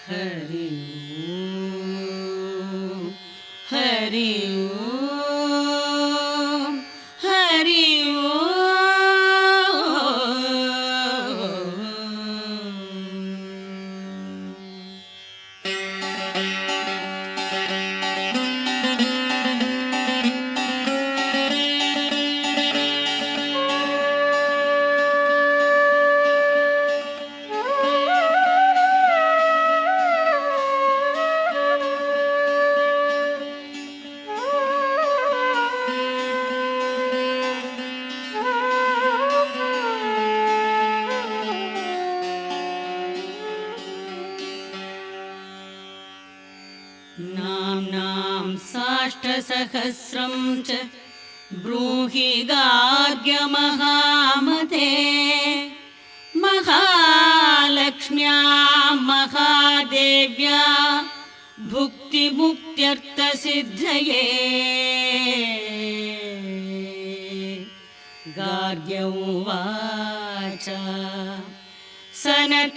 हरि ओम हरि ओम हरि ओम। नाम्नां साष्टसहस्रं च ब्रूहि गार्ग्य महामते। महालक्ष्म्या महादेव्या भुक्तिमुक्त्यर्थसिद्धये। गार्ग्य उवाच सनत्कुमारमासीनं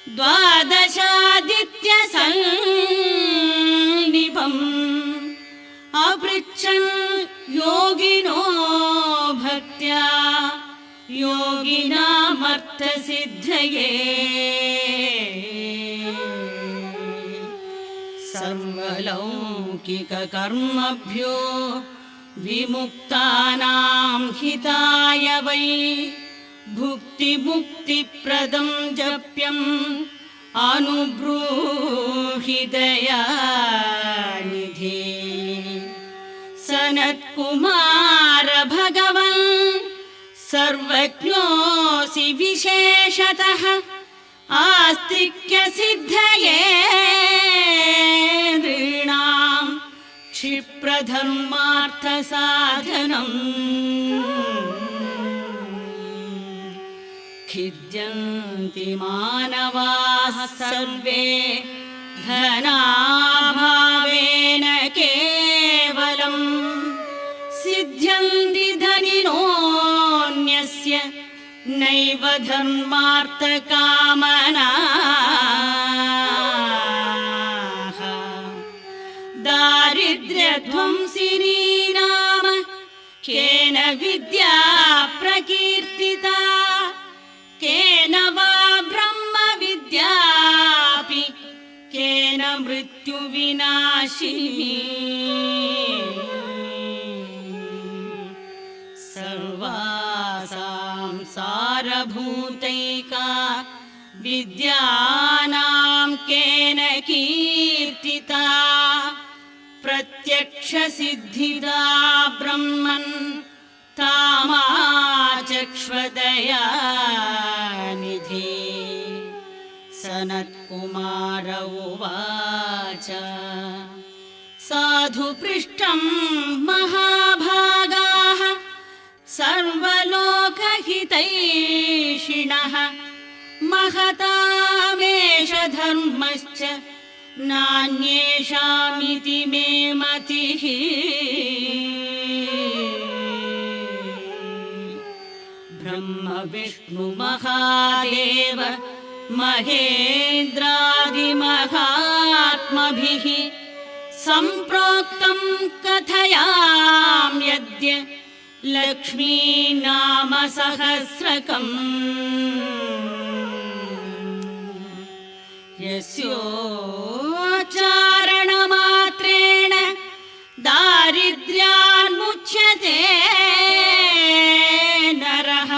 द्वादशादित्यसन्निभम् अपृच्छन् योगिनो भक्त्या योगिनामर्थसिद्धये। सर्वलौकिककर्मभ्यो विमुक्तानां हिताय वै भुक्तिमुक्तिप्रदं जप्यम् अनुब्रूहि दयानिधे। सनत्कुमार भगवन् सर्वज्ञोऽसि विशेषतः आस्तिक्यसिद्धये। नृणां क्षिप्रधर्मार्थसाधनम् खिद्यन्ति मानवाः सर्वे धनाभावेन केवलम्। सिद्ध्यन्ति धनिनोऽन्यस्य नैव धर्मार्थकामनाः। दारिद्र्यध्वंसिनी नाम केन विद्या प्रकीर्तिता। केन वा ब्रह्मविद्यापि केन मृत्युविनाशिनी। सर्वासां सारभूतैका विद्यानां केन कीर्तिता। प्रत्यक्षसिद्धिदा ब्रह्मन् तामाचक्ष्वदयानिधे। सनत्कुमार उवाच साधु पृष्ठं महाभागाः सर्वलोकहितैषिणः। महतामेष धर्मश्च नान्येषामिति मे मतिः। ब्रह्म विष्णु महादेव महेन्द्रादिमहात्मभिः सम्प्रोक्तं कथयाम्यद्य लक्ष्मी नाम सहस्रकम्। यस्योच्चारणमात्रेण दारिद्र्यान्मुच्यते नरः।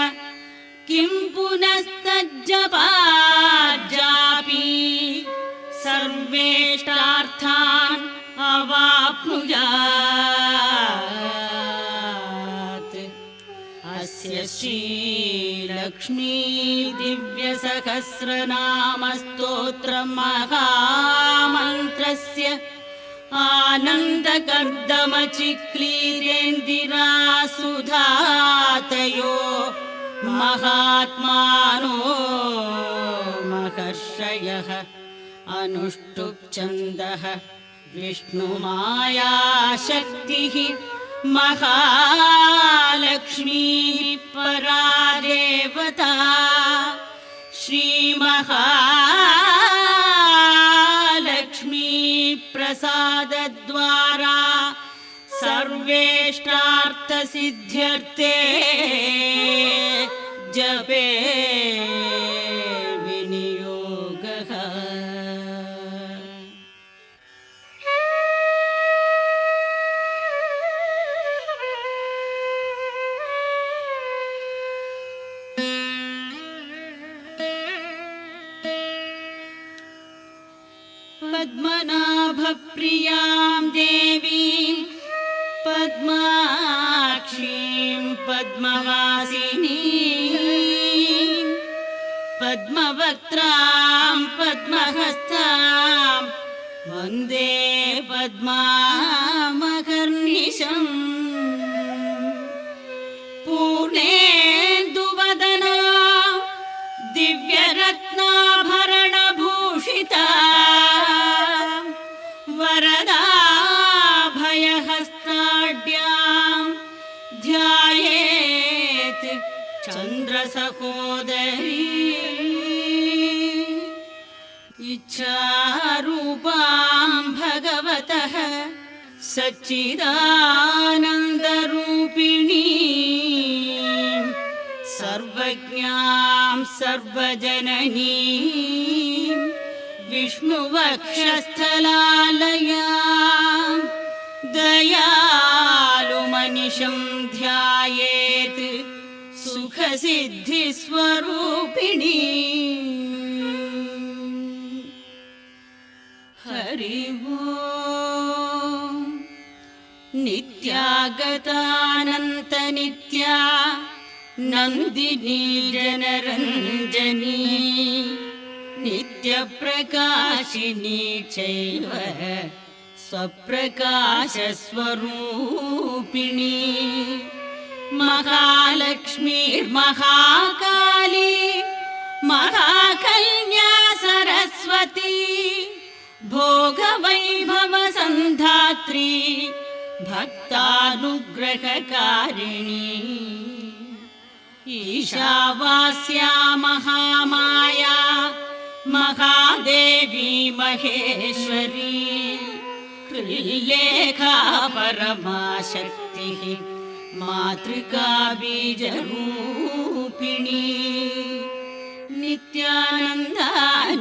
किं पुनस्तज्जपाज्जापि सर्वेष्टार्थान् अवाप्नुयात्। अस्य श्रीलक्ष्मी दिव्यसहस्रनामस्तोत्रमहामन्त्रस्य आनन्दकर्दमचिक्लीरेन्दिरासुधातयो महात्मानो महर्षयः अनुष्टुप् विष्णुमायाशक्तिः महालक्ष्मी परा देवता। श्री महालक्ष्मी प्रसादद्वारा सर्वेष्टार्थसिद्ध्यर्थे जपे विनियोगः। पद्मनाभप्रियां देवीं पद्माक्षीं पद्मवासिनीं पद्मवक्त्रां पद्महस्तां वन्दे पद्मामहर्निशम्। पूर्णेन्दुवदना दिव्यरत्नाभरणभूषिता वरदाभयहस्ताढ्यां ध्यायेत् चन्द्रसहोदरी। इच्छारूपां भगवतः सच्चिदानन्दरूपिणी सर्वज्ञां सर्वजननीं विष्णुवक्षस्थलालयां दयालुमनिशं ध्यायेत् सुखसिद्धिस्वरूपिणी। हरि ओम्। नित्यागतानन्तनित्या नन्दिनी जनरञ्जनी नित्यप्रकाशिनी चैव स्वप्रकाशस्वरूपिणी। महालक्ष्मीर्महाकाली महाकन्या सरस्वती भोगवैभवसन्धात्री भक्तानुग्रहकारिणी। ईशावास्या महामाया महादेवी महेश्वरी त्रिलेखा परमाशक्तिः मातृका बीजरूपिणी। नित्यानन्दा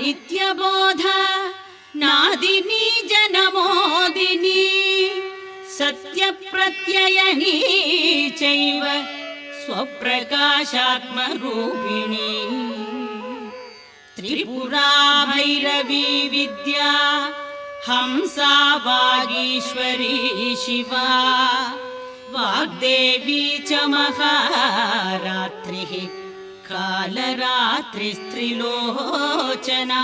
नित्यबोधा नादिनी जनमोदिनी सत्यप्रत्ययनी चैव स्वप्रकाशात्मरूपिणी। त्रिपुरा भैरवी विद्या हंसा वागीश्वरी शिवा वाग्देवी च महारात्रिः कालरात्रिस्त्रिलोचना।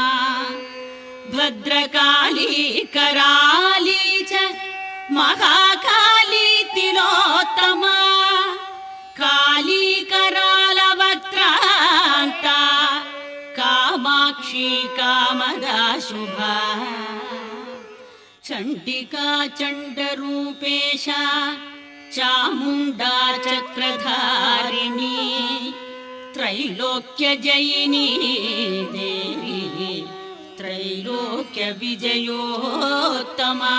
भद्रकाली कराली च महाकाली तिलोत्तमा काली करालवक्त्रान्ता कामाक्षी कामदा शुभा। चण्डिका चण्डरूपेशा चामुण्डा चक्रधारिणी त्रैलोक्यजयिनी देवी त्रैलोक्यविजयोत्तमा।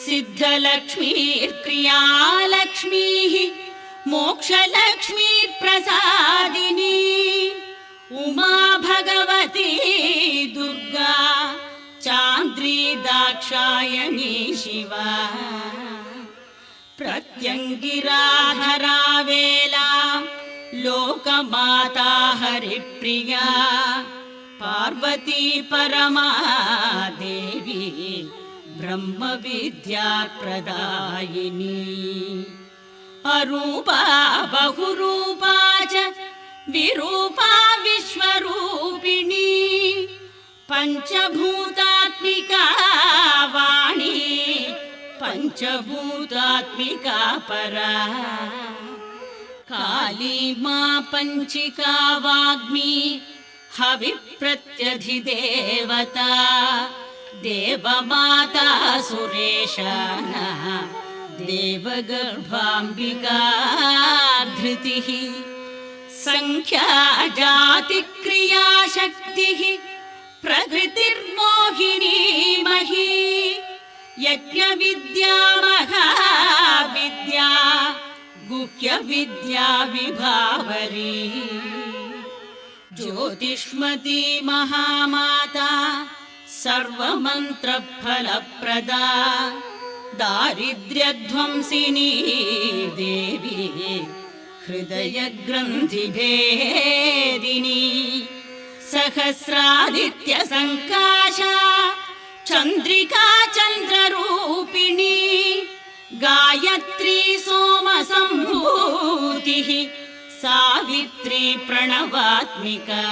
सिद्धलक्ष्मीर्क्रियालक्ष्मीः मोक्षलक्ष्मीर्प्रसादिनी उमा भगवती दुर्गा चान्द्री दाक्षायणी शिवा। प्रत्यङ्गिराधरा वेला लोकमाता हरिप्रिया पार्वती परमा देवी ब्रह्मविद्या प्रदायिनी। अरूपा बहुरूपा च विरूपा विश्वरूपिणी पञ्चभूतात्मिका वाणी पञ्चभूतात्मिका परा। काली मा पञ्चिका वाग्मी हविप्रत्यधिदेवता देवमाता सुरेशाना देवगर्भाम्बिका धृतिः। संख्या जाति क्रिया शक्तिः प्रकृतिर्मोहिनी मही यज्ञ विद्या महाविद्या गुह्य विद्या विभावरी ज्योतिष्मती महामाता सर्वमन्त्रफलप्रदा दारिद्र्यध्वंसिनी देवी हृदयग्रन्थिभेदिनी सहस्रादित्यसङ्काशा चन्द्रिका चन्द्ररूपिणी गायत्री सोमसम्भूतिः सावित्री प्रणवात्मिका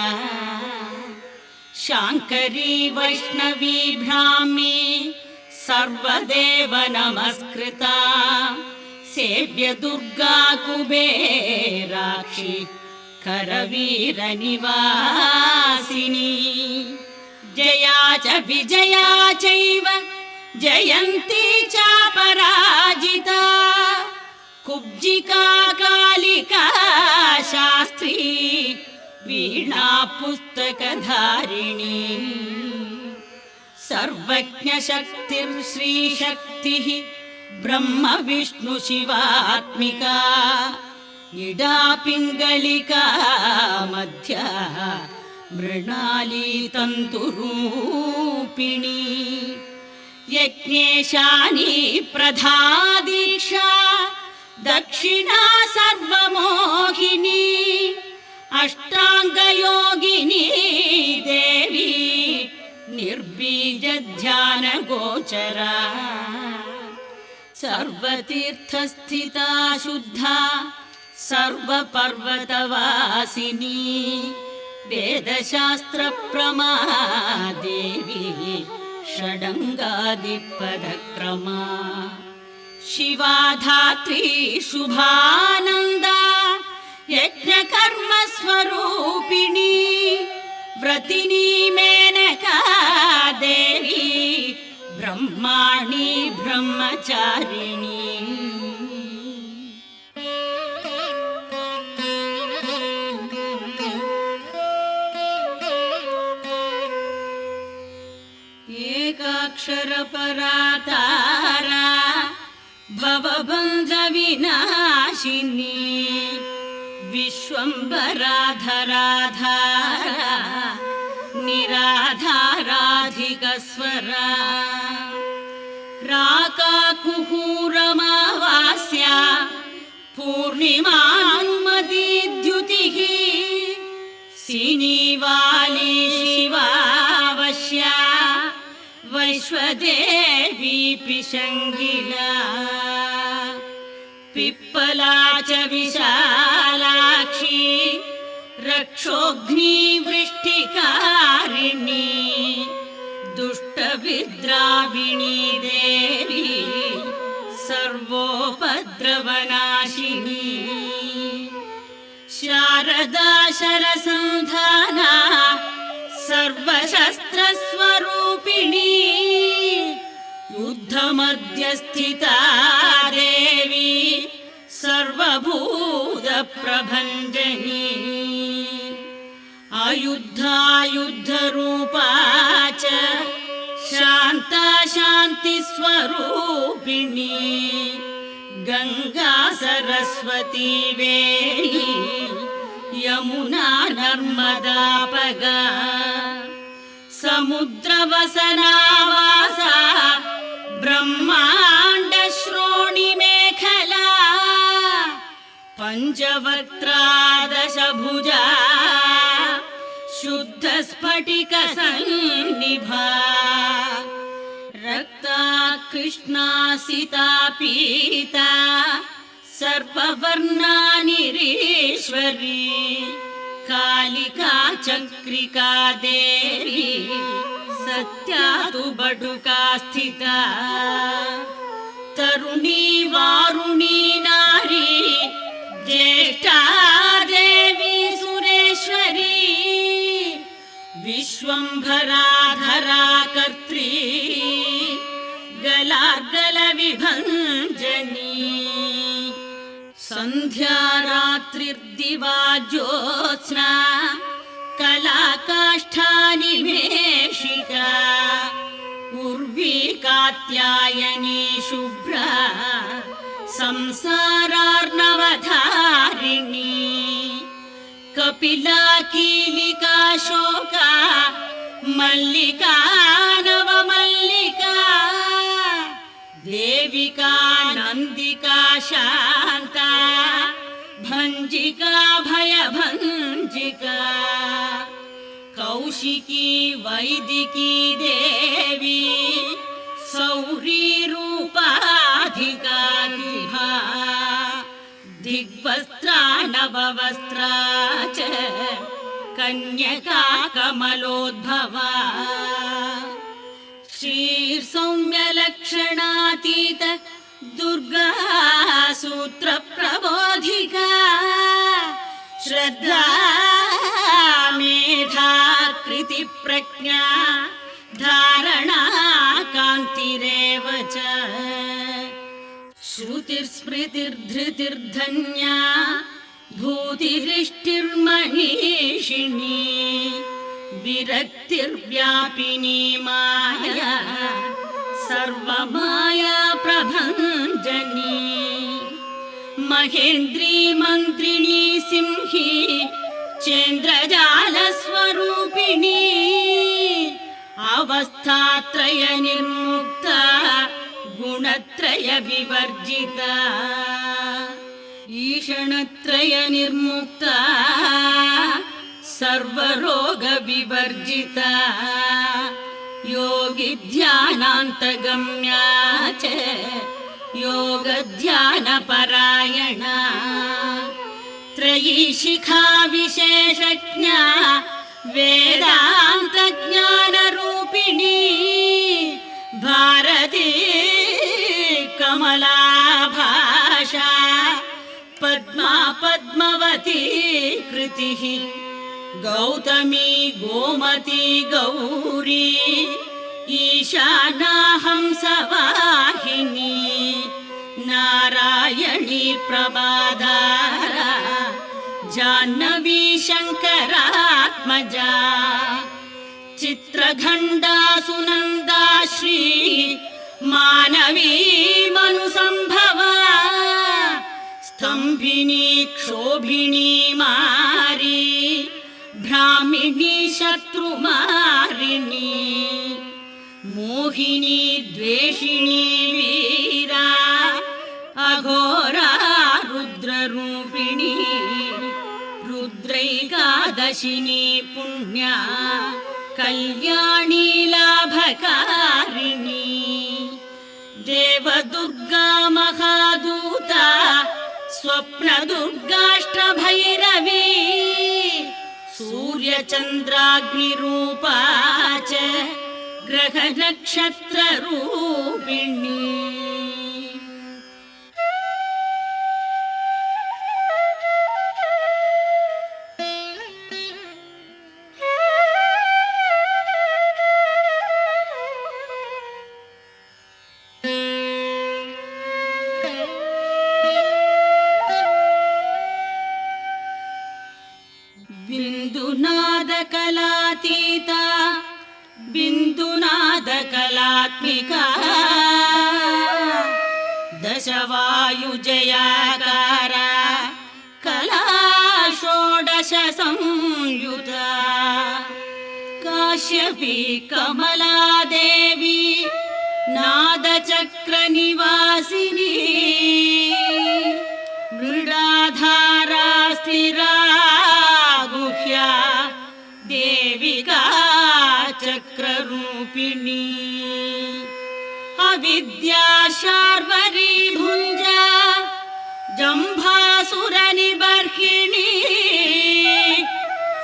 शाङ्करी वैष्णवी ब्राह्मी सर्वदेव नमस्कृता सेव्य दुर्गा कुबेराक्षी करवीरनिवासिनी जया च विजया चैव जयन्ती चापराजिता कुब्जिका कालिका शास्त्री वीणा पुस्तकधारिणी सर्वज्ञशक्तिर्श्रीशक्तिः ब्रह्म विष्णु शिवात्मिका इडा पिङ्गलिका मध्या मृणाली तन्तुरूपिणी यज्ञेशानी प्रधा दीक्षा दक्षिणा सर्वमोहिनी अष्टाङ्गयोगिनी देवी निर्बीजध्यानगोचरा सर्वतीर्थस्थिता शुद्धा सर्वपर्वतवासिनी वेदशास्त्रप्रमा देवी षडङ्गादिपदक्रमा शिवा धात्री शुभानन्दा यज्ञकर्मस्वरूपिणी व्रतिनी मेनका देवी ब्रह्माणी ब्रह्मचारिणी एकाक्षरपरा तारा भवबन्धविनाशिनी विश्वम्भराधराधारा निराधाराधिकस्वरा राकाकुहूरमावास्या पूर्णिमानुमतीद्युतिः सिनीवाली शिवावश्या वैश्वदेवी पिशङ्गिला पिप्पला च विशालाक्षी रक्षोघ्नी वृष्टिकारिणी दुष्टविद्राविणी देवी सर्वोपद्रवनाशिनी शारदा शरसन्धाना सर्वशस्त्रस्वरूपिणी युद्धमध्यस्थिता देवी सर्वभूतप्रभञ्जनी अयुद्धायुद्धरूपा च शान्ता शान्तिस्वरूपिणी गङ्गा सरस्वती वेणी यमुना नर्मदापगा समुद्रवसनावासा ब्रह्माण्डश्रोणिमेखला पञ्चवक्त्रादशभुजा शुद्धस्फटिकसन्निभा रक्ता कृष्णा सिता पीता सर्ववर्णानिरीश्वरी कालिका चक्रिका देवी सत्या तु बटुका स्थिता तरुणी वारुणी नारी ज्येष्ठा देवी सुरेश्वरी विश्वम्भराधरा कर्त्री गलार्गल विभञ्जनी ಸಂಧ್ಯಾ ರಾತ್ರಿರ್ದಿವಾ ಜ್ಯೋತ್ಸ್ನಾ ಕಲಾಕಾಷ್ಠಾ ನಿಮೇಷಿಕಾ ಉರ್ವಿ ಕಾತ್ಯಾಯನಿ ಶುಭ್ರಾ ಸಂಸಾರಾರ್ಣವಧಾರಿಣಿ ಕಪಿಲಾ ಕೀಲಿಕಾ ಶೋಕಾ ಮಲ್ಲಿಕಾ ನವಮಲ್ಲಿಕಾ ದೇವಿಕಾ ನಂದಿಕಾ ಶಾಂತಾ ಭಂಜಿಕಾ ಭಯಭಂಜಿಕಾ ಕೌಶಿಕಿ ವೈದಿಕಿ ದೇವಿ ಸೌರಿ ರೂಪಾಧಿಕಾ ದಿಭಾ ದಿಗ್ವಸ್ತ್ರಾ ನವವಸ್ತ್ರಾ ಚ ಕನ್ಯಕಾ ಕಮಲೋದ್ಭವಾ ಶ್ರೀರ್ ಸೌಮ್ಯ ಲಕ್ಷಣಾತೀತ ದುರ್ಗಾ ಸೂತ್ರ ಪ್ರಬೋಧಿಕಾ ಶ್ರದ್ಧಾ ಮೇಧಾ ಕೃತಿ ಪ್ರಜ್ಞಾ ಧಾರಣಾ ಕಾಂತಿರೇವ ಚ ಶ್ರುತಿರ್ಸ್ಮೃತಿರ್ಧೃತಿರ್ಧನ್ಯಾ ಭೂತಿರಿಷ್ಟಿರ್ಮನೀಷಿಣಿ ವಿರಕ್ತಿರ್ವ್ಯಾಪಿನಿ ಮಾಯಾ ಸರ್ವಮಾಯಾ ಪ್ರಭಂಜನಿ ಮಹೇಂದ್ರಿ ಮಂತ್ರಿಣಿ ಸಿಂಹಿ ಚೇಂದ್ರಜಾಲ ಸ್ವರೂಪಿಣಿ ಅವಸ್ಥಾತ್ರಯ ನಿರ್ಮುಕ್ತ ಗುಣತ್ರಯ ವಿವರ್ಜಿತ ಈಷಣತ್ರಯ ನಿರ್ಮುಕ್ತ ಸರ್ವರೋಗ ವಿವರ್ಜಿತ ಯೋಗಿ ಧ್ಯಾನಾಂತಗಮ್ಯ ಚ ಯೋಗ ಧ್ಯಾನ ಪರಾಯಣ ತ್ರಯೀ ಶಿಖಾ ವಿಶೇಷಜ್ಞ ವೇದಾಂತ ಜ್ಞಾನ ರೂಪಿಣಿ ಭಾರತೀ ಕಮಲಾ ಭಾಷಾ ಪದ್ಮಾ ಪದ್ಮವತಿ ಕೃತಿ ಗೌತಮಿ ಗೋಮತಿ ಗೌರಿ ಈಶಾನಾ ಹಂಸವಾಹಿನಿ ನಾರಾಯಣಿ ಪ್ರಭಾಧಾರ ಜಾಹ್ನವಿ ಶಂಕರಾತ್ಮಜಾ ಚಿತ್ರಖಂಡಾ ಸುನಂದಾ ಶ್ರೀ ಮಾನವೀ ಮನುಸಂಭವ ಸ್ತಂಭಿನಿ ಕ್ಷೋಭಿಣಿ ಮಾರಿ ಭ್ರಾಮಿಣಿ ಶತ್ರುಮಾರಿಣಿ ಮೋಹಿನಿ ದ್ವೇಷಿಣಿ ವೀರಾ ಅಘೋರಾ ರುದ್ರರೂಪಿಣಿ ರುದ್ರೈಕಾದಶಿನಿ ಪುಣ್ಯಾ ಕಲ್ಯಾಣಿ ಲಾಭಕಾರಿಣಿ ದೇವದುರ್ಗಾ ಮಹಾದೂತ ಸ್ವಪ್ನ ದುರ್ಗಾಷ್ಟಭೈರವಿ ಸೂರ್ಯಚಂದ್ರಾಗ್ನಿರೂಪಾ ಚ ಗ್ರಹ ನಕ್ಷತ್ರ ರೂಪಿಣಿ ಬಿಂದುನಾದ ಕಲಾತೀತಾ ಬಿಂದುನಾದ ಕಲಾತ್ಮಿಕಾ ದಶವಾಯುಜಯಾಕಾರ ಕಲಾ ಷೋಡಶ ಸಂಯುತ ಕಾಶ್ಯಪಿ ಕಮಲಾದೇವಿ ನಾದಚಕ್ರ ನಿವಾಸಿನಿ ಮೃಡಾಧಾರಾ ಸ್ಥಿರಾ ಗುಹ್ಯಾ ದೇವಿಕಾ ಚಕ್ರರೂಪಿಣಿ ಅವಿದ್ಯಾ ಶಾರ್ವರಿ ಭುಂಜಾ ಜಂಭಾಸುರ ನಿಬರ್ಹಿಣಿ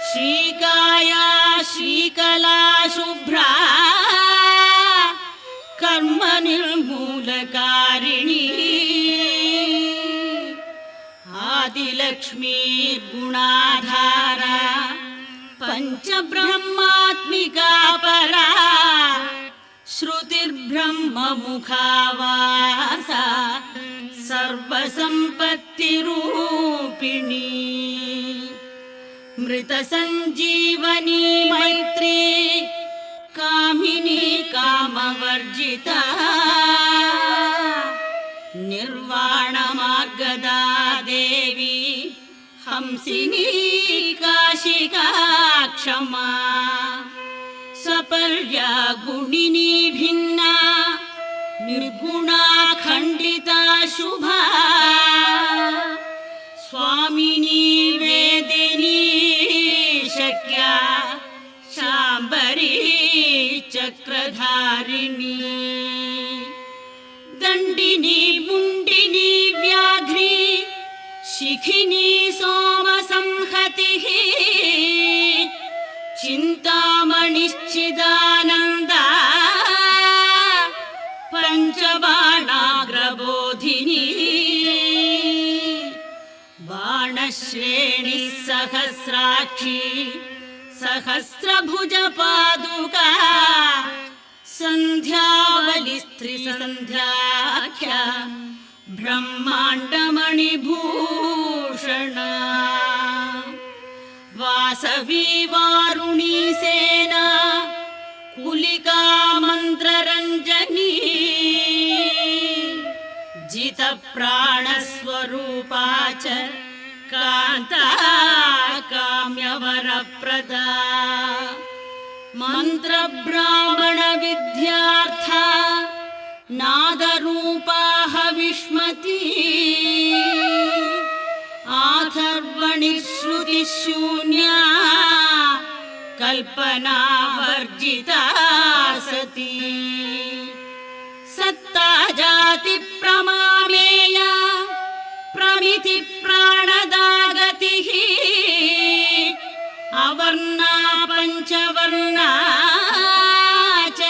ಶ್ರೀಕಾಯಾ ಶ್ರೀಕಲಾ ಶುಭ್ರಾ ಕರ್ಮ ನಿರ್ಮೂಲಕಾರಿಣಿ ಆದಿಲಕ್ಷ್ಮೀ ಗುಣಾಧಾರ ಪಂಚಬ್ರಹ್ಮಾತ್ಮಿಕಾ ಪರಾ ಶ್ರುತಿರ್ಬ್ರಹ್ಮ ಮುಖಾವಾಸ ಸರ್ವಸಂಪತ್ತಿರು संजीवनी मैत्री कामिनी कामवर्जिता निर्वाण मार्गदा देवी हंसिनी काशिका क्षमा सपर्या गुणिनी भिन्ना निर्गुणा खंडिता शुभा स्वामिनी वेदिनी शक्या शांबरी चक्रधारिणी दंडिनी मुंडिनी व्याघ्री शिखिनी सोमसंहतिः चिन्तामणिश्चिदानन्दा पञ्चबाणाग्रबोधिनी बाणश्रेणिः सहस्राक्षी सहस्रभुजपादुका सन्ध्यावलिस्त्रिसन्ध्याख्या ब्रह्माण्डमणिभूषणा वासवी वारुणी सेना कुलिका मन्त्ररञ्जनी जितप्राणस्वरूपा च कान्ता काम्यवरप्रदा मन्त्रब्राह्मणविद्यार्था नादरूपा हविष्मती आथर्वणिश्रुतिशून्या कल्पनावर्जिता सती सत्ता जाति प्रमामेया प्रमिति प्राणदा गतिः अवर्णा पञ्चवर्णा च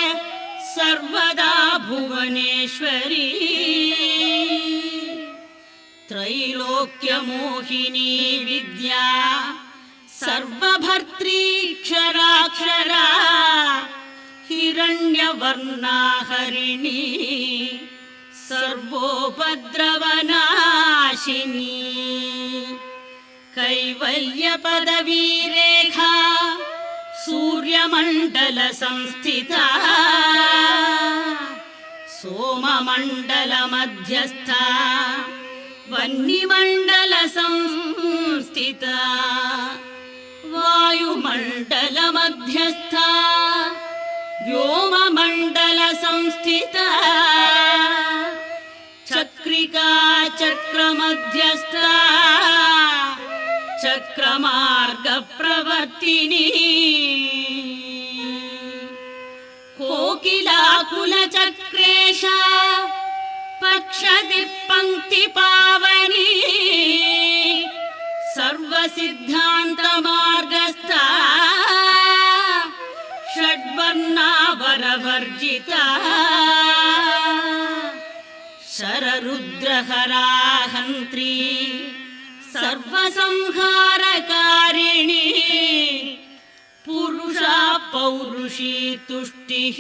सर्वदा भुवनेश्वरी त्रैलोक्यमोहिनी विद्या सर्वभर्त्री क्षराक्षरा हिरण्यवर्णा हरिणी सर्वोपद्रवनाशिनी कैवल्यपदवीरेखा सूर्यमण्डलसंस्थिता सोममण्डलमध्यस्था वह्निमण्डलसंस्थिता वायुमण्डलमध्यस्था व्योममण्डलसंस्थिता चक्रिका चक्रमध्यस्था चक्रमार्गप्रवर्तिनी कोकिलाकुलचक्रेशा पक्षदिक्पङ्क्तिपावनी सर्वसिद्धान्तमार्गस्था षड्वर्णावरवर्जिता शररुद्रहराहन्त्री सर्वसंहारकारिणी पुरुषा पौरुषी तुष्टिः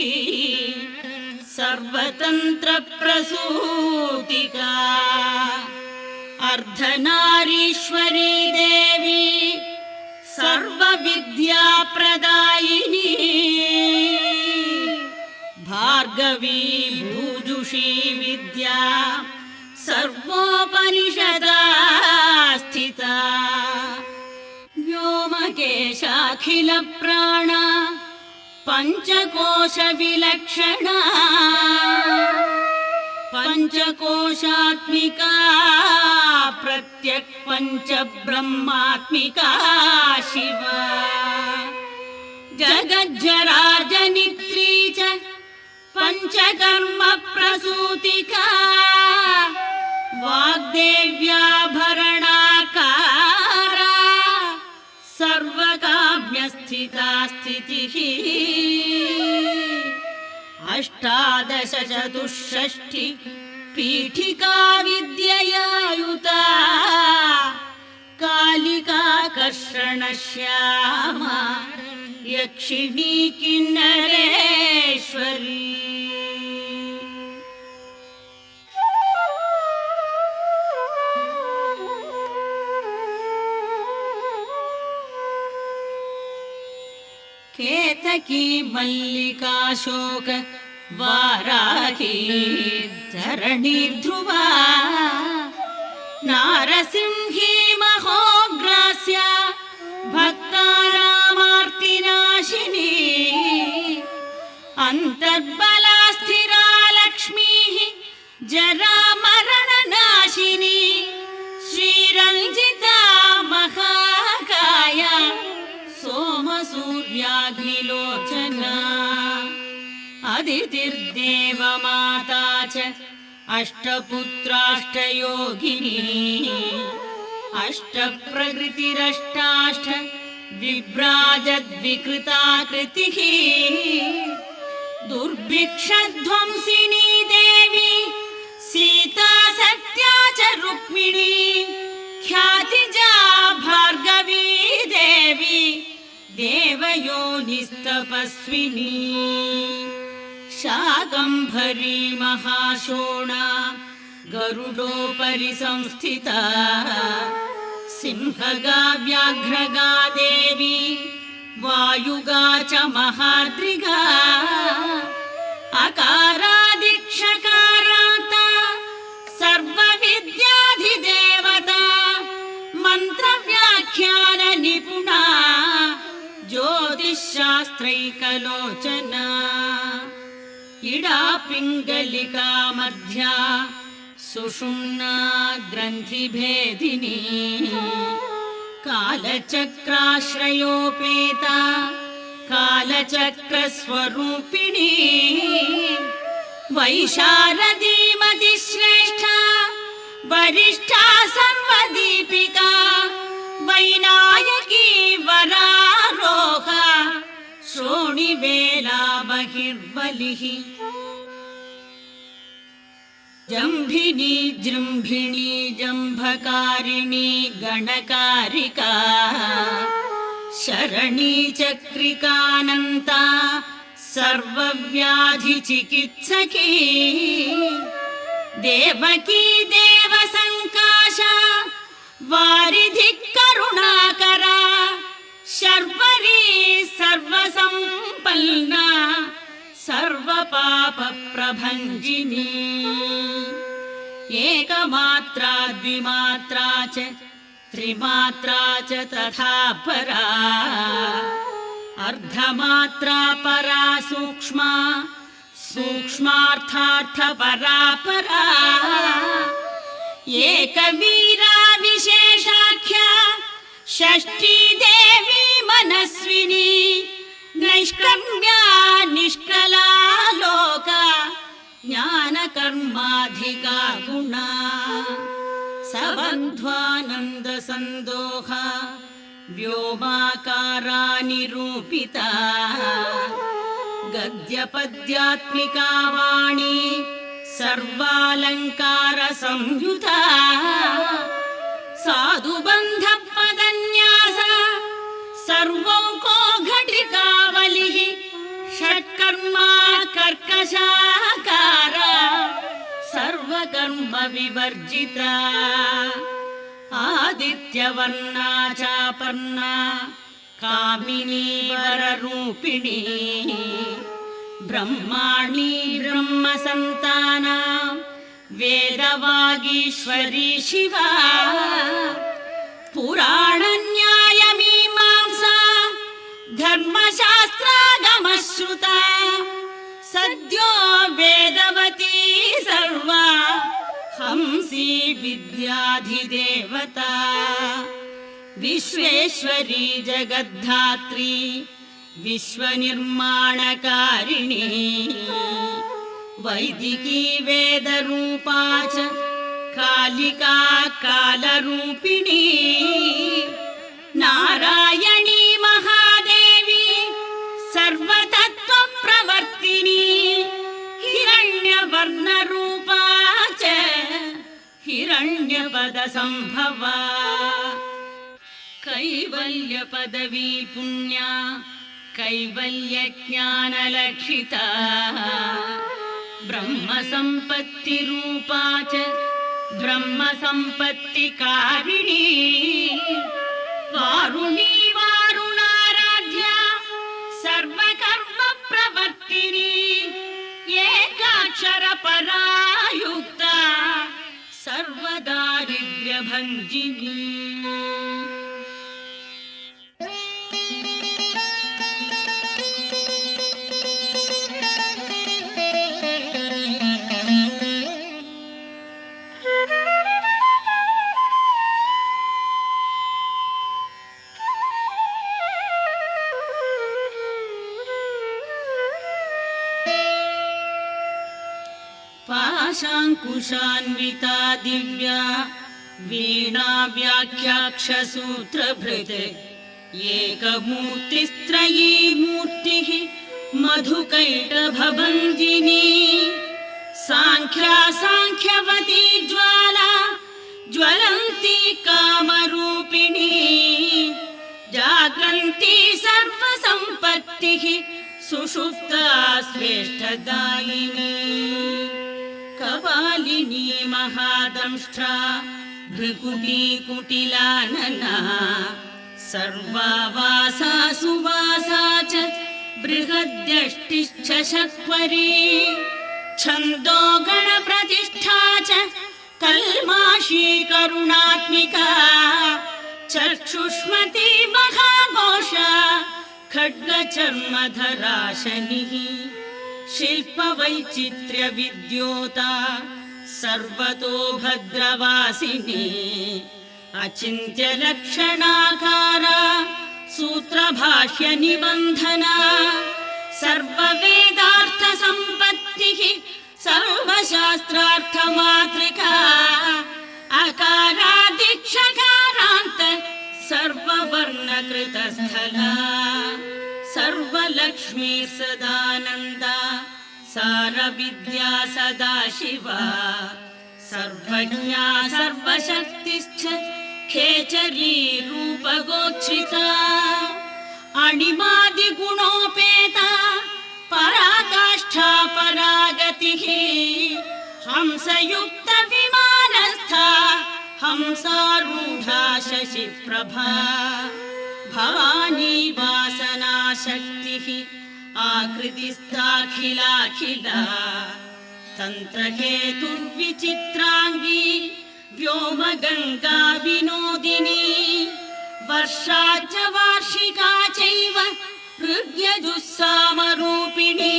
सर्वतन्त्रप्रसूतिका अर्धनारीश्वरी देवी सर्वविद्याप्रदायिनी भार्गवी भूजुषी विद्या सर्वोपनिषदा स्थिता व्योमकेशाखिलप्राणा पञ्चकोशविलक्षणा पञ्चकोशात्मिका प्रत्यक्पञ्चब्रह्मात्मिका शिवा जगज्जराजनित्री च पञ्चकर्मप्रसूतिका वाग्देव्याभरणाकारा सर्वकाम्यस्थिता स्थितिः अष्टादश चतुष्षष्टि पीठिका विद्ययायुता कालिका कर्षणश्यामा यक्षिणी किन्नरेश्वरी केतकी मल्लिकाशोक वाराही धरणीर्ध्रुवा नारसिंही महोग्रास्य भक्तानामार्तिनाशिनी अन्तर्बला स्थिरा लक्ष्मीः जरामरणनाशिनी श्रीरञ्जिता महाकाया सोमसूर्याग्निलोचना अदितिर्देवमाता च अष्टपुत्राष्टयोगिनी अष्टप्रकृतिरष्टाष्ट विभ्राजद्विकृताकृतिः दुर्भिक्षध्वंसिनी देवी सीता सत्या च रुक्मिणी ख्यातिजा भार्गवी देवी देवयोनिस्तपस्विनी शाकम्भरी महाशोणा गरुडोपरि संस्थिता सिंहगा व्याघ्रगा देवी वायुगा च महाद्रिगा अकारादिक्षकारान्ता सर्वविद्याधिदेवता मन्त्रव्याख्यान निपुणा ज्योतिश्शास्त्रैकलोचना इडा पिङ्गलिका मध्या सुषुम्ना ग्रन्थिभेदिनी कालचक्राश्रयोपेता कालचक्रस्वरूपिणी वैशारदीमतिश्रेष्ठा वरिष्ठा सर्वदीपिका वैनायकी वरारोहा श्रोणिवेला बहिर्बलिः जम्भिनी जृम्भिणी जम्भकारिणी गणकारिका शरणी चक्रिकानन्ता सर्वव्याधिचिकित्सकी देवकी देवसङ्काशा वारिधि करुणाकरा शर्वरी सर्वसम्पन्ना सर्वपापप्रभञ्जिनी एकमात्रा द्विमात्रा च त्रिमात्रा च तथा परा अर्धमात्रा परा सूक्ष्मा सूक्ष्मार्थार्थपरा परा एकवीरा विशेषाख्या षष्ठी देवी मनस्विनी नैष्कर्म्या निष्कला लोका ज्ञानकर्माधिका गुणा सबन्ध्वानन्दसन्दोहा व्योमाकारा निरूपिता गद्यपद्यात्मिका वाणी सर्वालङ्कार संयुता साधुबन्धपदन्यास सर्वौको घटिकावलिः षट्कर्मा कर्कशाकार सर्वकर्म विवर्जिता आदित्यवर्णा चापर्णा कामिनी वररूपिणी ब्रह्माणी ब्रह्मसन्ताना वेदवागीश्वरी शिवा पुराणन्यायमीमांसा धर्मशास्त्रागमश्रुता सद्यो वेदवती सर्वा हंसी विद्याधिदेवता विश्वेश्वरी जगद्धात्री विश्वनिर्माणकारिणी वैदिकी वेदरूपा च कालिका कालरूपिणी नारायणी महादेवी सर्वतत्त्वप्रवर्तिनी हिरण्यवर्णरूपा च हिरण्यपदसम्भवा कैवल्यपदवी पुण्या कैवल्यज्ञानलक्षिता ब्रह्मसम्पत्तिरूपा च ब्रह्मसम्पत्तिकारिणी वारुणी वारुणाराध्या परायुक्ता सर्वदारिद्र्यभञ्जिनी पाशाङ्कुशान्विता दिव्या वीणा व्याख्याक्षसूत्रभृत् एकमूर्तिस्त्रयी मूर्तिः मधुकैटभभञ्जिनी साङ्ख्या साङ्ख्यवती ज्वाला ज्वलन्ती कामरूपिणी जाग्रन्ती सर्वसम्पत्तिः सुषुप्ता श्रेष्ठदायिनी कपालिनी महादंष्ट्रा भृकुटी कुटिलानना सर्वावासा सुवासा च बृहद्यष्टिश्च शक्वरी छन्दो गणप्रतिष्ठा च कल्माशी करुणात्मिका चक्षुष्मती महाघोषा खड्गचर्मधरा शनिः शिल्पवैचित्र्यविद्योता सर्वतो भद्रवासिनी अचिन्त्यलक्षणाकारा सूत्रभाष्यनिबन्धना सर्ववेदार्थसम्पत्तिः सर्वशास्त्रार्थमातृका अकारादिक्षकारान्त सर्ववर्णकृतस्थला सर्वलक्ष्मी सदानन्दा सारविद्या सदाशिवा सर्वज्ञा सर्वशक्तिश्च खेचरी रूपगोच्छिता अणिमादिगुणोपेता पराकाष्ठा परागतिः हंसयुक्तविमानस्था हंसारूढा शशिप्रभा भवानी वासनाशक्तिः आकृतिस्थाखिलाखिला तन्त्रहेतुर्विचित्राङ्गी व्योमगङ्गा विनोदिनी वर्षा च वार्षिका चैव ऋग्यजुस्सामरूपिणी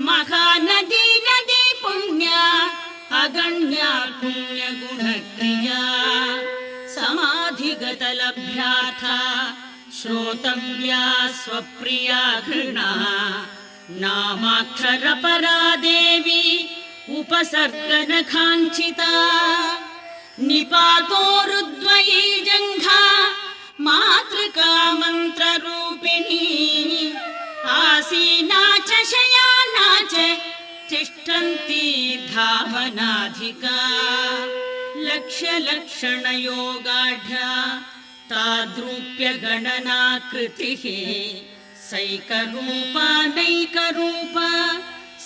महानदी नदी पुण्या अगण्या पुण्यगुणक्रिया समाधिगतलभ्यार्था श्रोतव्या स्वप्रिया घृणा नामाक्षरपरा देवी उपसर्गनखाञ्चिता निपातोरुद्वयी जङ्घा मातृका मन्त्ररूपिणी आसीना च शयाना च तिष्ठन्ती धावनाधिका लक्ष्यलक्षणयोगाढ्या ताद्रूप्यगणनाकृतिः सैकरूपा नैकरूपा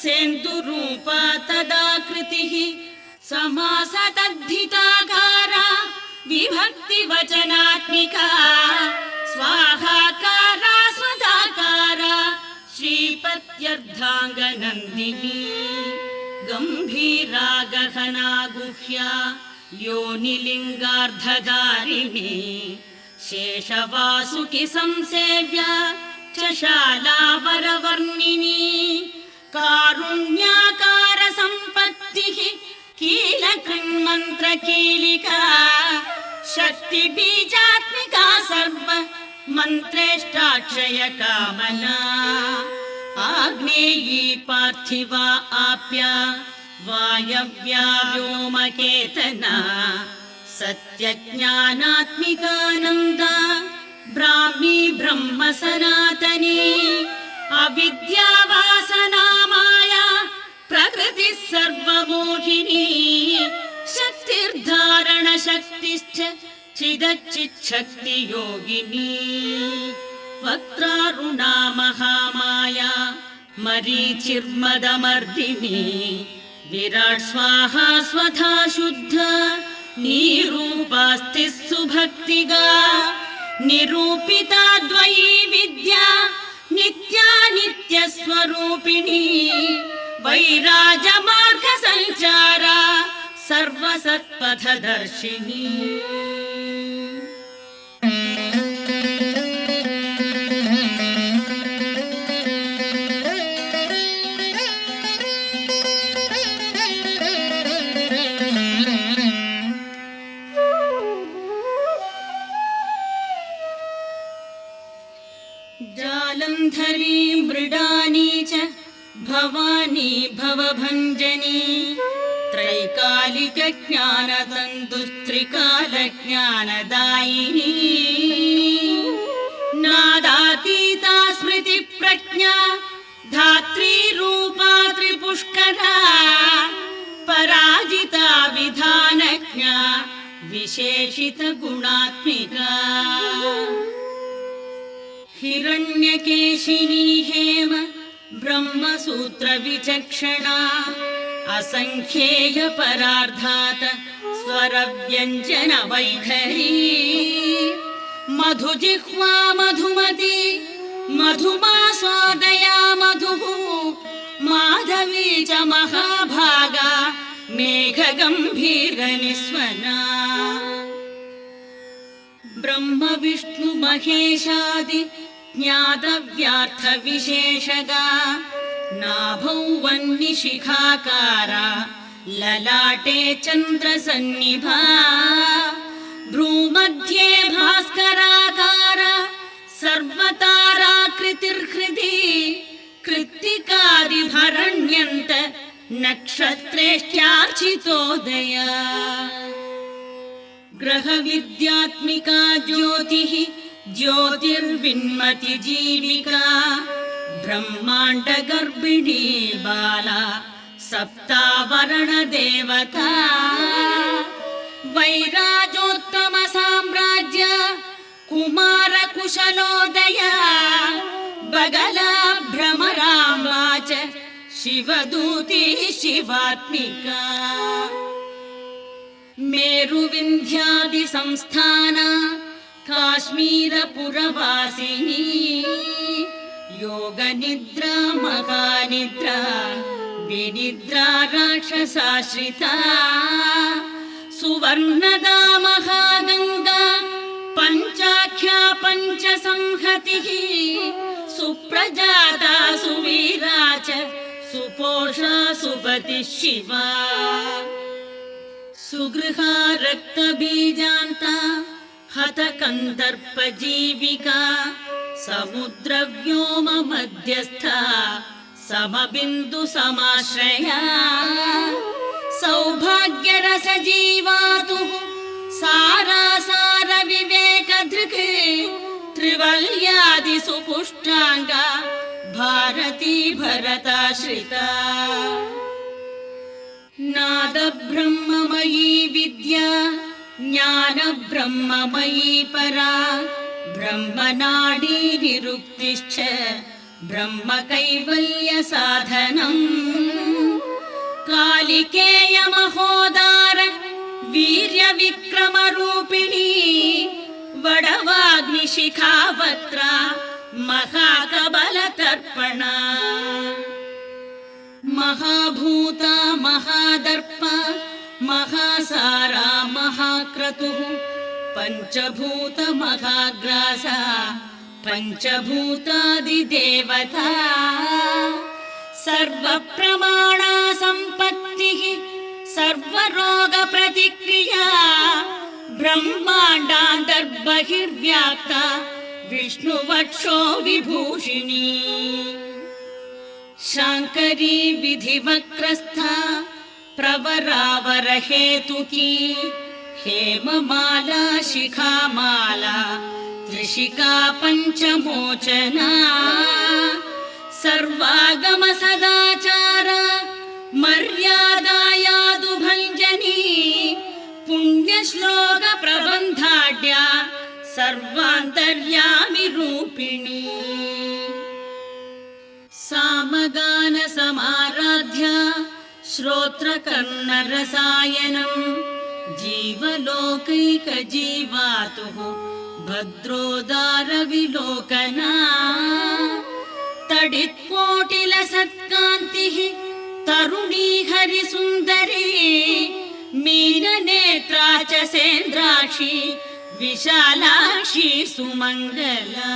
सेन्दुरूपा तदाकृतिः समासतद्धिताकारा विभक्तिवचनात्मिका स्वाहाकारा स्वधाकारा श्रीपत्यर्धाङ्गनन्दिनी गम्भीरा गहना गुह्या योनिलिङ्गार्धधारिणी शेषवासुकि संसेव्या च शालावरवर्णिनी कारुण्याकार सम्पत्तिः कीलकृन्मन्त्रकीलिका शक्तिबीजात्मिका सर्व मन्त्रेष्टाक्षय कामना आग्नेयी पार्थिवा आप्या वायव्या व्योमकेतना सत्यज्ञानात्मिकानन्दा ब्राह्मी ब्रह्म सनातनी अविद्यावासना माया प्रकृतिः सर्वमोहिनी शक्तिर्धारण शक्तिश्च चिदच्चिच्छक्ति योगिनी वक्त्रारुणा महामाया मरीचिर्मदमर्दिनी विराट् स्वाहा स्वधा शुद्ध निरूपास्ति सुभक्तिगा निरूपिता द्वयी विद्या नित्या नित्यस्वरूपिणी वैराजमार्ग संचारा सर्वसत्पथदर्शिनी जालन्धरी मृडानी च भवानी भवभञ्जनी त्रैकालिक ज्ञानतन्तुस्त्रिकाल ज्ञानदायिनी नादातीता स्मृति प्रज्ञा धात्री रूपा त्रिपुष्करा पराजिता विधानज्ञा विशेषित गुणात्मिका हिरण्यकेशिनी हेम ब्रह्मसूत्र विचक्षणा असंख्येय परार्धात स्वर व्यंजन वैखरी मधुजिह्वा मधुमती मधुमास्वादया मधुः माधवी च महाभागा मेघगम्भीर निस्वना ब्रह्म विष्णु महेशादि ज्ञातव्यार्थ विशेषगा नाभौ वह्निशिखाकारा ललाटे चन्द्रसन्निभा भ्रूमध्ये भास्कराकार सर्वताराकृतिर्हृदि कृत्तिकादिभरण्यन्त नक्षत्रेष्ट्यार्चितोदया ग्रह विद्यात्मिका ज्योतिः ज्योतिर्विन्मति जीविका ब्रह्मांड गर्भिणी बाला सप्तावरण देवता वैराजोत्तम साम्राज्य कुमार कुशलोदया बगला भ्रमराम्बा च शिवदूती शिवात्मिका मेरुविन्ध्यादि संस्थान काश्मीरपुरवासिनी योग निद्रा महानिद्रा विनिद्रा राक्षसाश्रिता सुवर्णदा महागंगा पंचाख्या पंचसंहतिः सुप्रजाता सुवीरा च सुपोषा सुपतिः शिवा सुगृहा रक्तबीजान्ता हतकन्दर्पजीविका समुद्रव्योम मध्यस्था समबिन्दु समाश्रया सौभाग्यरसजीवातुः सारासार विवेकधृक् त्रिवल्यादि सुपुष्टांगा भारती भरताश्रिता नाद ब्रह्ममयी विद्या ज्ञान ब्रह्ममयी परा ब्रह्मनाडी निरुक्तिश्च ब्रह्म कैवल्य साधनम् कालिकेय महोदार वीर्य विक्रम रूपिणी वडवाग्निशिखावत्रा महाकबल तर्पणा महाभूता महादर्प महासारा महाक्रतुः पंचभूत महाग्रासा पंचभूतादिदेवता सर्वप्रमाणा संपत्तिः सर्वरोग प्रतिक्रिया ब्रह्माण्डान्तर्बहिर्व्याप्ता विष्णुवक्षो विभूषिणी शांकरी विधिवक्रस्था प्रवरावर हेतुकी हेममाला शिखामाला त्रिशिका पंचमोचना सर्वागम सदाचार मर्यादायादुभञ्जनी पुण्यश्लोक प्रबन्धाढ्या सर्वान्तर्यामि रूपिणी सामगान समाराध्या श्रोत्रकर्णरसायनम् जीवलोकैकजीवातुः भद्रोदारविलोकना तडित्कोटिलसत्कान्तिः तरुणी हरिसुन्दरी मीननेत्रा च सेन्द्राक्षी विशालाक्षी सुमङ्गला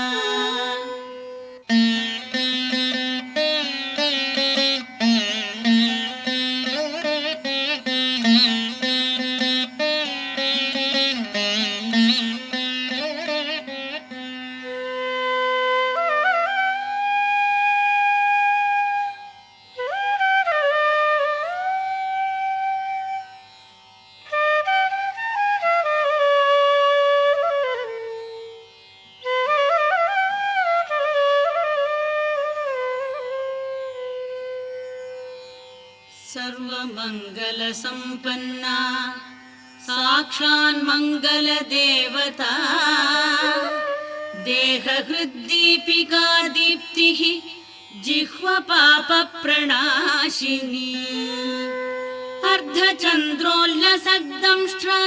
सर्वमङ्गलसम्पन्ना साक्षान्मङ्गलदेवता देहहृद्दीपिका दीप्तिः जिह्वपापप्रणाशिनी अर्धचन्द्रोल्लसद्दंष्ट्रा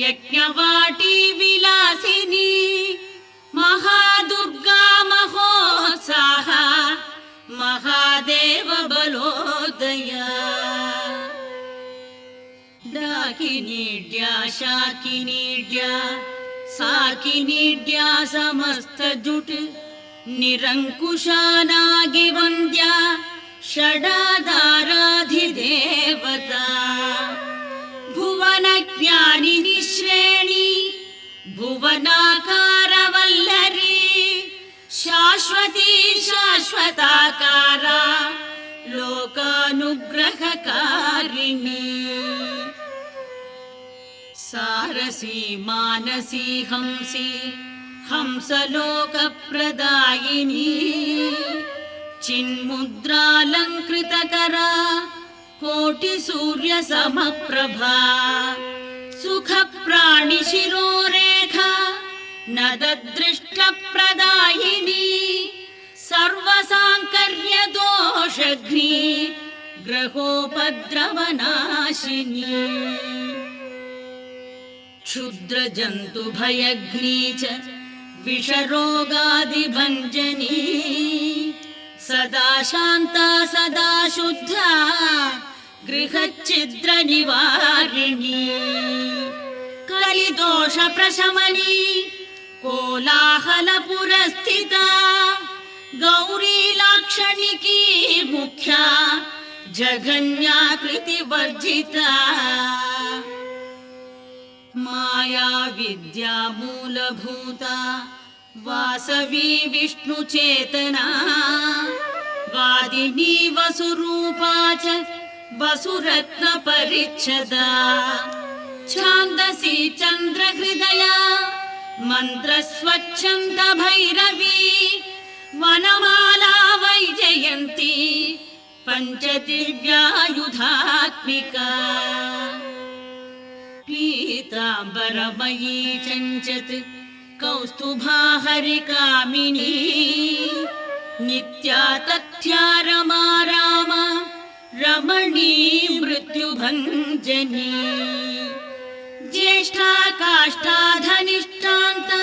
यज्ञवाटी विलासिनी महादुर्गा महोत्साहा महादेव बलोदया डाकिनीड्या शाकिनीड्या साकिनीड्या समस्तजुट निरङ्कुशानागिवन्द्या षडाधाराधिदेवता भुवनज्ञानिनि श्रेणी भुवनाकारवल्लरी शाश्वती शाश्वताकारा लोकानुग्रहकारिणी सारसी मानसी हंसी हंसलोकप्रदायिनी चिन्मुद्रालङ्कृतकरा कोटिसूर्यसमप्रभा सुखप्राणिशिरोरेखा नददृष्टप्रदायिनी सर्वसाङ्कर्यदोषघ्नी ग्रहोपद्रवनाशिनी क्षुद्रजन्तुभयघ्नी च विषरोगादिभञ्जनी सदा शान्ता सदा शुद्धा गृहच्छिद्रनिवारिणी कलिदोषप्रशमनी कोलाहलपुरस्थिता गौरी लाक्षणिकी मुख्या जघन्याकृतिवर्जिता माया विद्या मूलभूता वासवी विष्णुचेतना वादिनी वसुरूपा च वसुरत्नपरिच्छदा छान्दसी चन्द्रहृदया मन्त्रस्वच्छन्द भैरवी वनमाला वैजयन्ती पञ्चदिव्यायुधात्मिका पीताम्बरमयी चञ्चत् कौस्तुभा हरिकामिनी नित्या तथ्या रमा रामा रमणी मृत्युभञ्जनी ज्येष्ठा काष्ठा धनिष्ठान्ता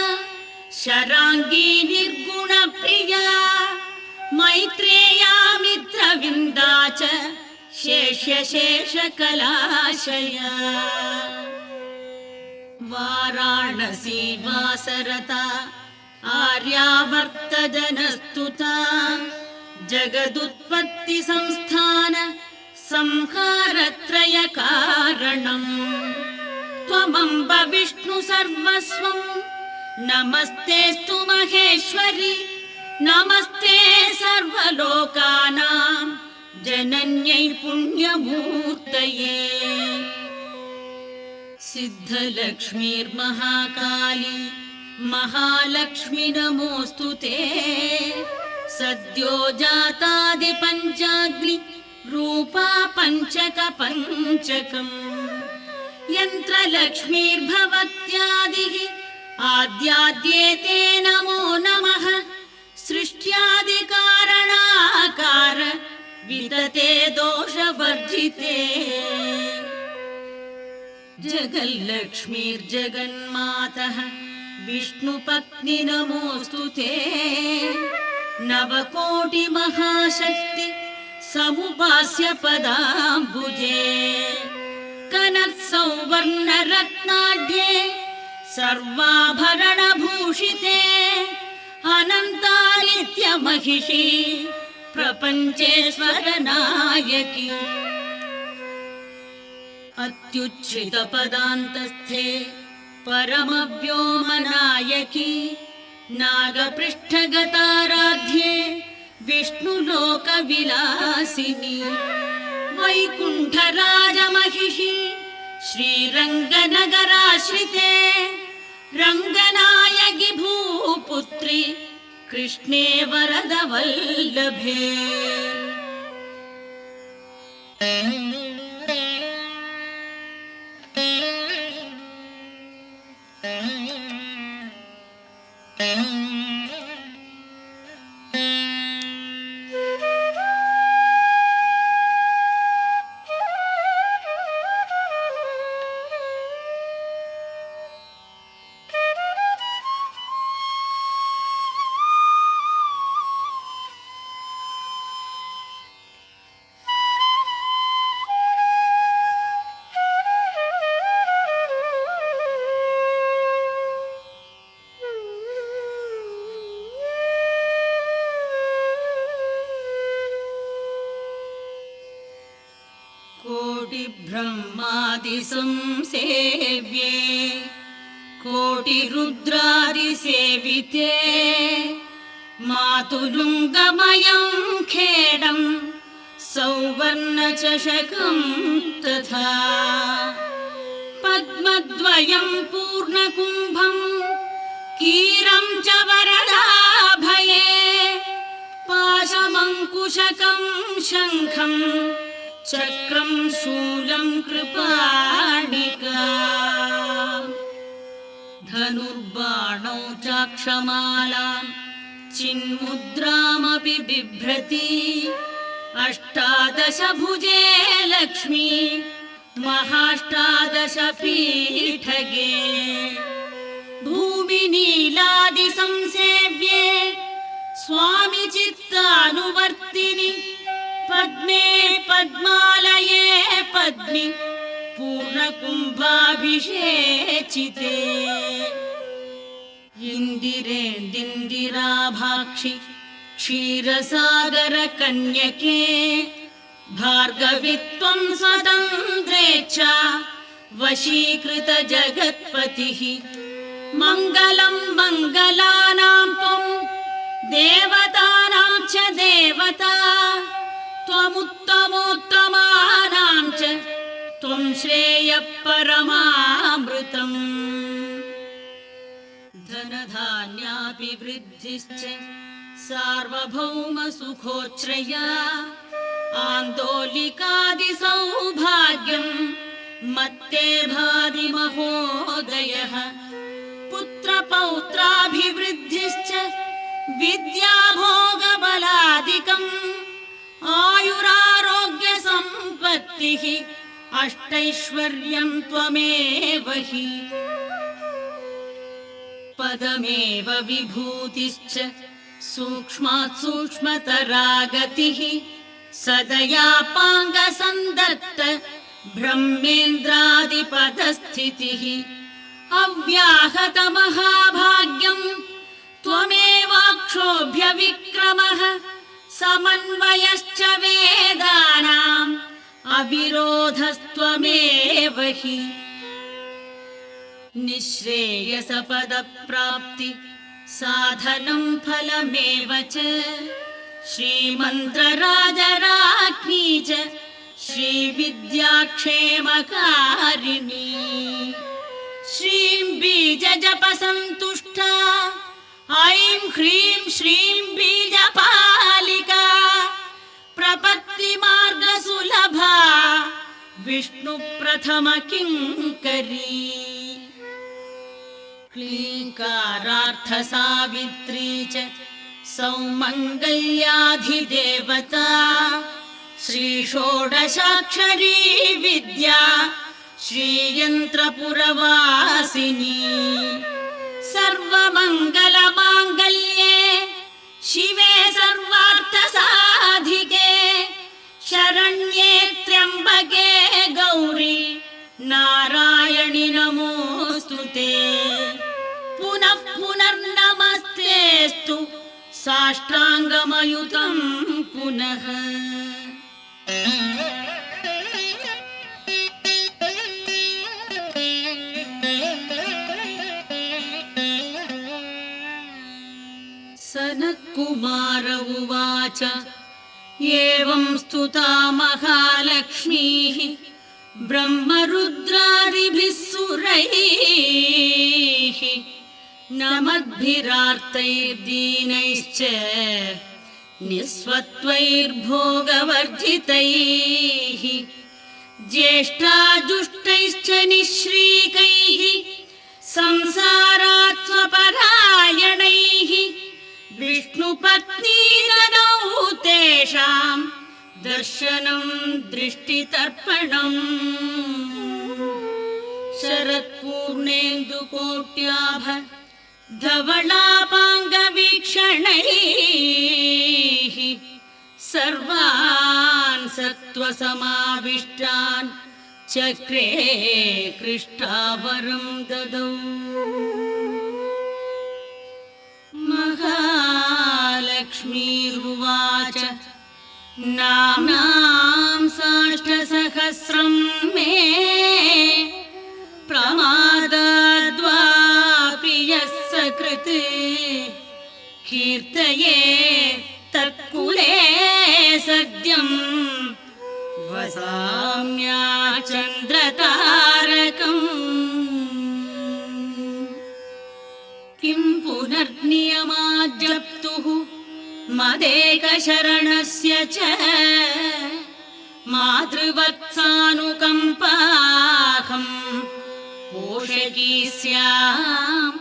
शराङ्गी निर्गुणप्रिया मैत्रेया मित्रविन्दा च शेष्यशेषकलाशया वाराणसी वासरता आर्यावर्तजनस्तुता जगदुत्पत्तिसंस्थान संहारत्रयकारणम् त्वमम्ब विष्णु सर्वस्वं नमस्तेऽस्तु महेश्वरि नमस्ते सर्वलोकानां जनन्यै पुण्यमूर्तये सिद्धलक्ष्मीर्महाकाली महालक्ष्मी नमोऽस्तु ते सद्यो जातादिपञ्चाग्नि रूपा पञ्चकपञ्चकम् यन्त्रलक्ष्मीर्भवत्यादिः आद्याद्येते नमो नमः सृष्ट्यादिकारणाकार विदते दोषवर्जिते जगल्लक्ष्मीर्जगन्मातः विष्णुपत्नी नमोऽस्तु ते नवकोटिमहाशक्ति समुपास्य पदाम्बुजे कनत्सौवर्णरत्नाढ्ये सर्वाभरणभूषिते अनन्तानित्यमहिषी प्रपञ्चेश्वरनायकी अत्युच्छ्रितपदान्तस्थे परमव्योमनायकी नागपृष्ठगताराध्ये विष्णुलोकविलासिनी वैकुण्ठराजमहिषी श्रीरङ्गनगराश्रिते रङ्गनायकि भूपुत्री कृष्णे वरदवल्लभे ब्रह्मादिसंसेव्ये कोटिरुद्रादिसेविते मातुलुङ्गमयं खेडं सौवर्णचषकं तथा पद्मद्वयं पूर्णकुम्भं कीरं च वरदाभये पाशमङ्कुशकं शङ्खं चक्रं शूलं कृपाणिका धनुर्बाणौ चाक्षमालां चिन्मुद्रामपि बिभ्रति अष्टादशभुजे लक्ष्मी महाष्टादशपीठगे भूमिनीलादिसंसेव्ये स्वामि चित्तानुवर्तिनि पद्मे पद्मालये पद्मि पूर्णकुम्भाभिषेचिते इन्दिरेन्दिराभाक्षि क्षीरसागरकन्यके भार्गवित्वं स्वतन्त्रेच्छा वशीकृतजगत्पतिः मङ्गलं मङ्गलानां त्वं देवतानां च देवता त्वमुत्तमोत्तमानां च त्वं श्रेयः परमामृतम् धनधान्याभिवृद्धिश्च सार्वभौमसुखोच्छ्रया आन्दोलिकादिसौभाग्यं मत्ते भाति महोदयः पुत्रपौत्राभिवृद्धिश्च विद्याभोगबलादिकम् आयुरारोग्यसम्पत्तिः अष्टैश्वर्यं त्वमेव हि पदमेव विभूतिश्च सूक्ष्मात् सूक्ष्मतरा गतिः सदयापाङ्गसन्दत्त ब्रह्मेन्द्रादिपदस्थितिः अव्याहतमहाभाग्यं त्वमेवाक्षोभ्यविक्रमः समन्वयश्च वेदानाम् अविरोधस्त्वमेव हि निःश्रेयसपदप्राप्ति साधनं फलमेव च श्रीमन्त्रराजराज्ञी च श्रीविद्याक्षेमकारिणी श्रीं बीजजपसन्तुष्टा ऐं ह्रीं श्रीं बीजपालिका प्रपत्तिमार्गसुलभा विष्णुप्रथमकिङ्करी क्लीङ्कारार्थसावित्री च सौमङ्गल्याधिदेवता श्रीषोडशाक्षरी विद्या श्रीयन्त्रपुरवासिनी सर्वमङ्गलमाङ्गल्ये शिवे सर्वार्थसाधिके शरण्ये त्र्यम्बके गौरी नारायणि नमोऽस्तु ते। पुनः पुनर्नमस्तेऽस्तु साष्टाङ्गमयुतं पुनः। सनत्कुमार उवाच एवं स्तुता महालक्ष्मीः ब्रह्मरुद्रादिभिः सुरैः नमद्भिरार्तैर्दीनैश्च निःस्वत्वैर्भोगवर्जितैः ज्येष्ठाजुष्टैश्च निःश्रीकैः संसारात् स्वपरायणैः विष्णुपत्नी ददौ तेषां दर्शनं दृष्टितर्पणम्। शरत्पूर्णेन्दुकोट्याभ धवलापाङ्गवीक्षणैः सर्वान् सत्त्वसमाविष्टान् चक्रे कृष्णावरं ददौ। महालक्ष्मीरुवाच नाम्नां साष्टसहस्रं मे प्रमादाद्वापि यः सकृत् कीर्तये तत्कुले सद्यं वसाम्याचन्द्रतारकम्। किं पुनर्नियमाज्जप्तुः मदेकशरणस्य च मातृवत्सानुकम्पाहं पोषकी स्याम्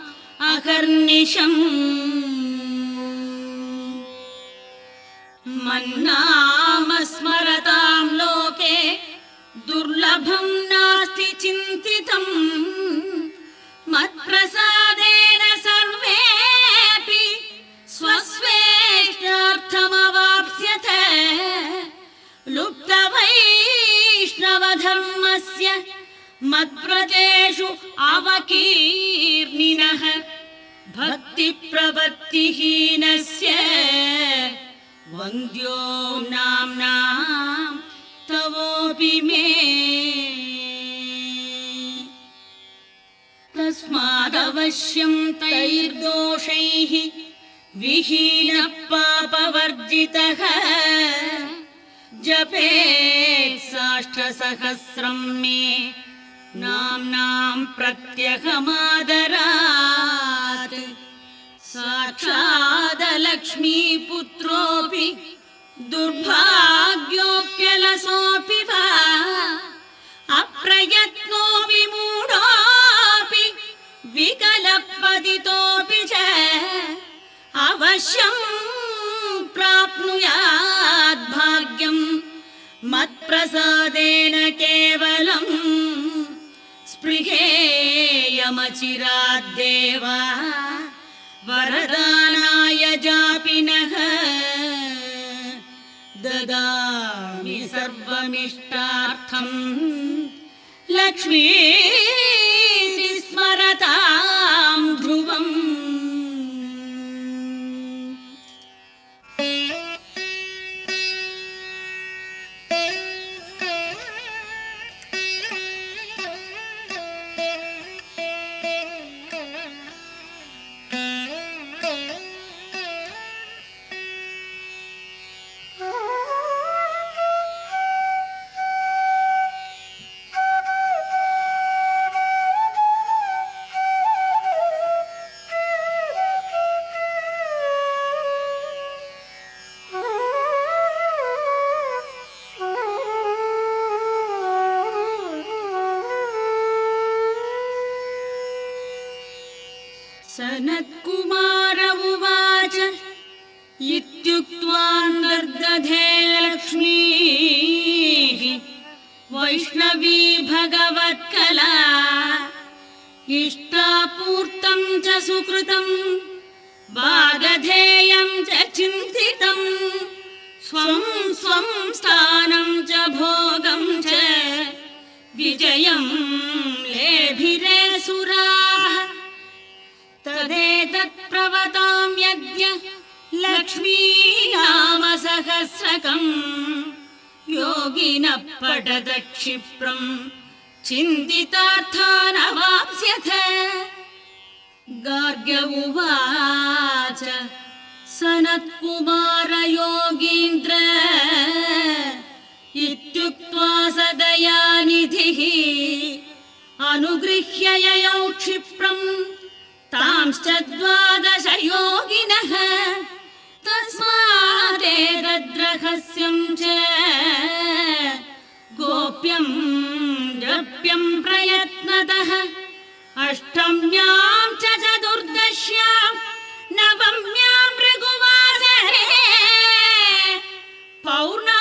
अहर्निशम्। मन्नाम स्मरतां लोके दुर्लभं नास्ति चिन्तितम् मत्प्रसादेन सर्वेऽपि स्वस्वेष्टार्थमवाप्स्यथ। लुप्तवैष्णवधर्मस्य मद्व्रतेषु अवकीर्णिनः भक्तिप्रपत्तिहीनस्य वन्द्यो नाम्नां तवोऽपि मे। तस्मादवश्यं तैर्दोषैः विहीनः पापवर्जितः जपेत् साष्टसहस्रं मे नाम्नां प्रत्यहमादरात्। साक्षादलक्ष्मीपुत्रोऽपि दुर्भाग्योऽप्यलसोऽपि वा अप्रयत्नोऽपि मूढोऽपि विकलपतितोऽपि च अवश्यं प्राप्नुयात् भाग्यं मत्प्रसादेन केवलं। स्पृहेयमचिराद्देव वरदानाय जापिनः ददामि सर्वमिष्टार्थं लक्ष्मीति स्मरतां ध्रुवम्। सनत्कुमार उवाच इत्युक्त्वा निर्दधे लक्ष्मीः वैष्णवी भगवत्कला इष्टापूर्तं च सुकृतं वागधेयं च चिन्तितं स्वं स्वं स्थानं च भोगं च विजयं लेभिरे सुराः तदेतत् प्रवतां यज्ञ लक्ष्मीनामसहस्रकम् योगिनः पठत क्षिप्रं चिन्तितार्थानवाप्स्यथ गार्ग्य उवाच सनत्कुमार योगीन्द्र इत्युक्त्वा स दयानिधिः अनुगृह्य ययौ क्षिप्रं तांश्च 12 योगिनः तस्मादेतद्रहस्यं च गोप्यं जप्यं प्रयत्नतः अष्टम्यां च चतुर्दश्यां नवम्यां भृगुवासरे पौर्णमास्यामायां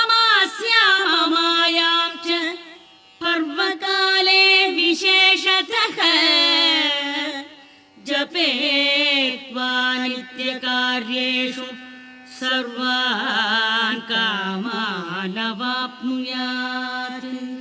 च पर्वकाले विशेषतः जपेत्वा नित्यकार्येषु सर्वान् कामानवाप्नुयात्।